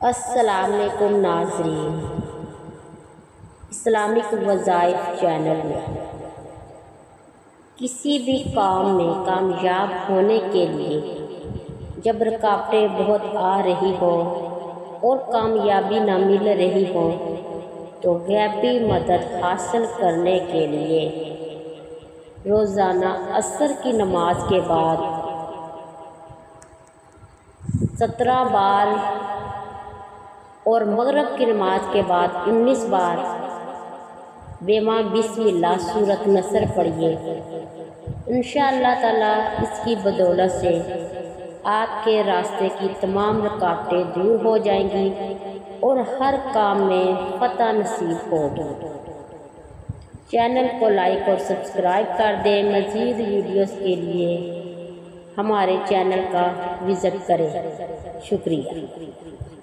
अस्सलामुअलैकुम नाज़रीन, Islamic वज़ाइफ channel में किसी भी काम में कामयाब होने के लिए जब रुकावटें बहुत आ रही हो और कामयाबी ना मिल रही हो तो गैबी मदद हासिल करने के लिए रोज़ाना असर की नमाज के बाद 17 बार और मगरिब की नमाज के बाद 19 बार बेमा बिस्मिल्लाह सूरत नसर पढ़िए। इंशाअल्लाह ताला इसकी बदौलत से आपके रास्ते की तमाम रुकावटें दूर हो जाएंगी और हर काम में फतह नसीब होगी। चैनल को लाइक और सब्सक्राइब कर दें। मज़ीद वीडियोस के लिए हमारे चैनल का विज़िट करें। शुक्रिया।